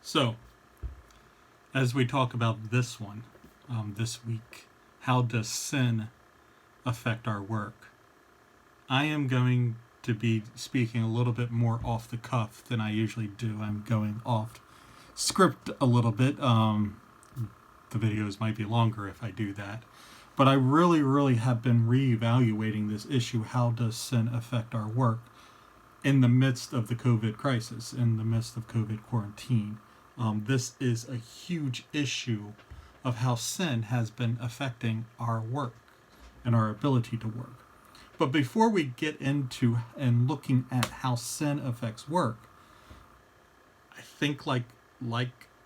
So, as we talk about this one this week, how does sin affect our work? I am going to be speaking a little bit more off the cuff than I usually do. I'm going off script a little bit. The videos might be longer if I do that. But I really have been reevaluating this issue. How does sin affect our work in the midst of the COVID crisis, in the midst of COVID quarantine? This is a huge issue of how sin has been affecting our work and our ability to work. But before we get into and looking at how sin affects work, I think like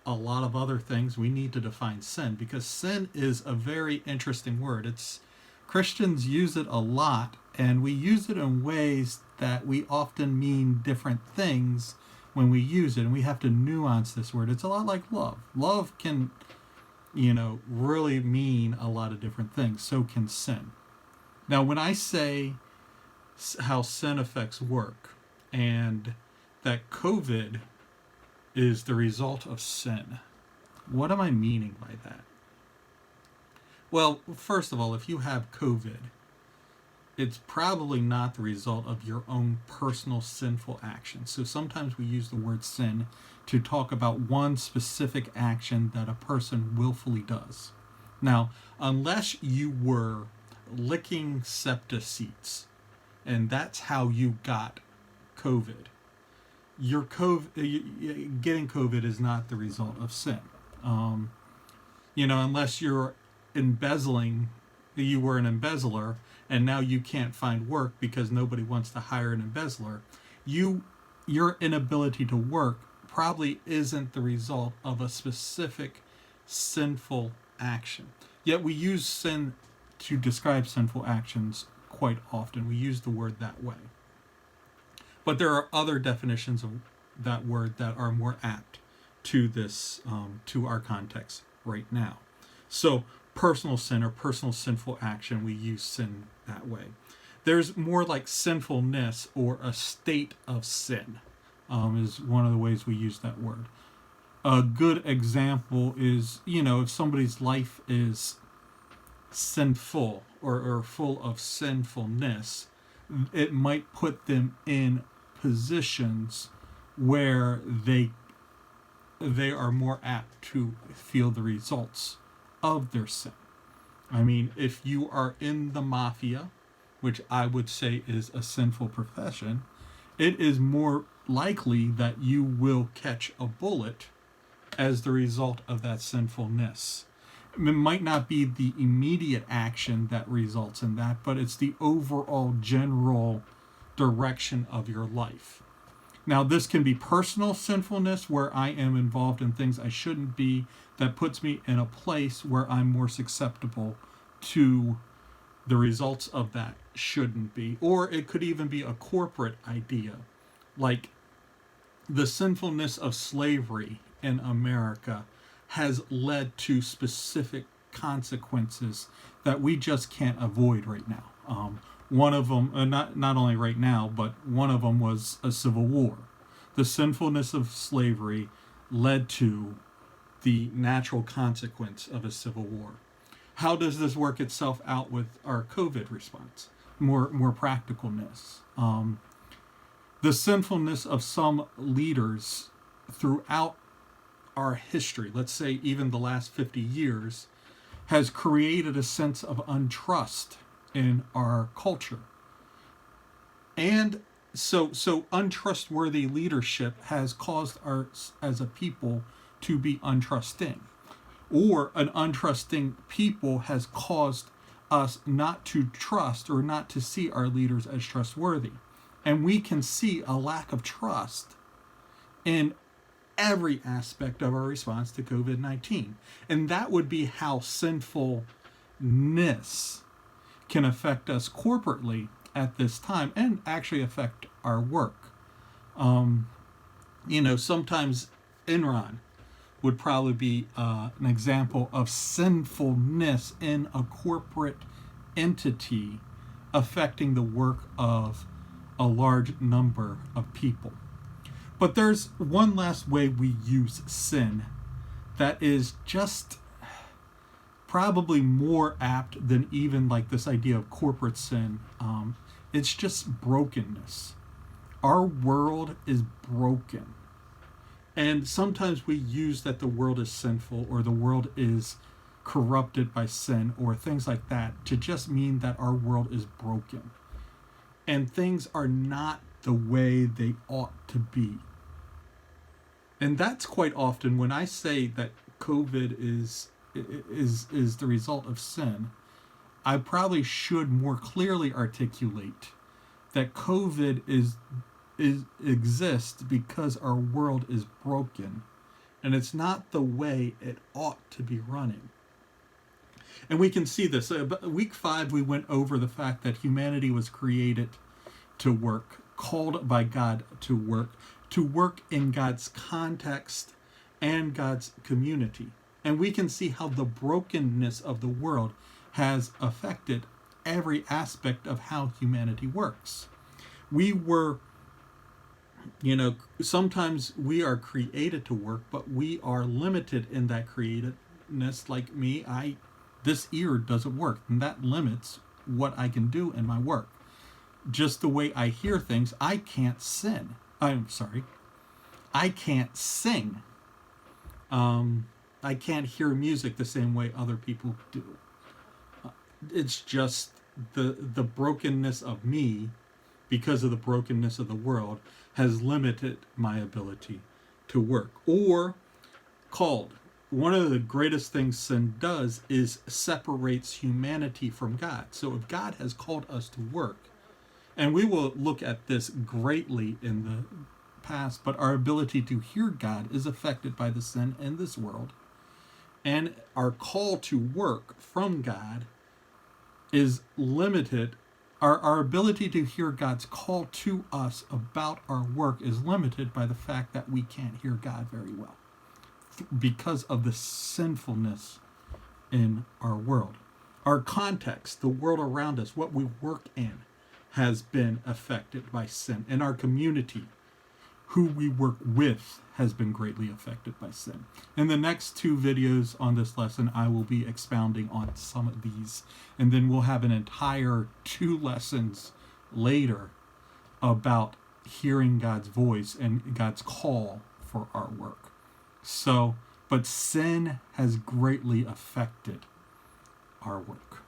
a lot of other things, we need to define sin, because sin is a very interesting word. It's Christians use it a lot, and we use it in ways that we often mean different things when we use it, and we have to nuance this word. It's a lot like love. Love can, really mean a lot of different things. So can sin. Now, when I say how sin affects work and that COVID is the result of sin, what am I meaning by that? Well, first of all, if you have COVID, it's probably not the result of your own personal sinful action. So sometimes we use the word sin to talk about one specific action that a person willfully does. Now, unless you were licking SEPTA seats, and that's how you got COVID, getting COVID is not the result of sin. Unless you're embezzling, you were an embezzler, and now you can't find work because nobody wants to hire an embezzler. Your inability to work probably isn't the result of a specific sinful action. Yet we use sin to describe sinful actions quite often. We use the word that way. But there are other definitions of that word that are more apt to this, to our context right now. So personal sin or personal sinful action, we use sin that way. There's more like sinfulness or a state of sin, is one of the ways we use that word. A good example is, if somebody's life is sinful or full of sinfulness, it might put them in positions where they are more apt to feel the results of their sin. I mean, if you are in the mafia, which I would say is a sinful profession, it is more likely that you will catch a bullet as the result of that sinfulness. It might not be the immediate action that results in that, but it's the overall general direction of your life. Now, this can be personal sinfulness where I am involved in things I shouldn't be, that puts me in a place where I'm more susceptible to the results of that shouldn't be. Or it could even be a corporate idea, like the sinfulness of slavery in America has led to specific consequences that we just can't avoid right now. One of them, not only right now, but one of them was a civil war. The sinfulness of slavery led to the natural consequence of a civil war. How does this work itself out with our COVID response? More practicalness. The sinfulness of some leaders throughout our history, let's say even the last 50 years, has created a sense of untrust in our culture. And so untrustworthy leadership has caused us as a people to be untrusting. Or an untrusting people has caused us not to trust or not to see our leaders as trustworthy. And we can see a lack of trust in every aspect of our response to COVID-19. And that would be how sinfulness can affect us corporately at this time and actually affect our work. Sometimes Enron would probably be an example of sinfulness in a corporate entity affecting the work of a large number of people. But there's one last way we use sin that is just probably more apt than even like this idea of corporate sin. It's just brokenness. Our world is broken. And sometimes we use that the world is sinful or the world is corrupted by sin or things like that to just mean that our world is broken. And things are not the way they ought to be. And that's quite often when I say that COVID is the result of sin. I probably should more clearly articulate that COVID exists because our world is broken, and it's not the way it ought to be running. And we can see this. Week 5, we went over the fact that humanity was created to work, called by God to work in God's context and God's community. And we can see how the brokenness of the world has affected every aspect of how humanity works. We were, sometimes we are created to work, but we are limited in that createdness. Like me, this ear doesn't work, and that limits what I can do in my work. Just the way I hear things, I can't sing. I can't sing. I can't hear music the same way other people do. It's just the brokenness of me, because of the brokenness of the world, has limited my ability to work. Or called. One of the greatest things sin does is separates humanity from God. So if God has called us to work, and we will look at this greatly in the past, but our ability to hear God is affected by the sin in this world. And our call to work from God is limited. Our ability to hear God's call to us about our work is limited by the fact that we can't hear God very well because of the sinfulness in our world. Our context, the world around us, what we work in, has been affected by sin. And our community, who we work with, has been greatly affected by sin. In the next 2 videos on this lesson, I will be expounding on some of these. And then we'll have an entire 2 lessons later about hearing God's voice and God's call for our work. But sin has greatly affected our work.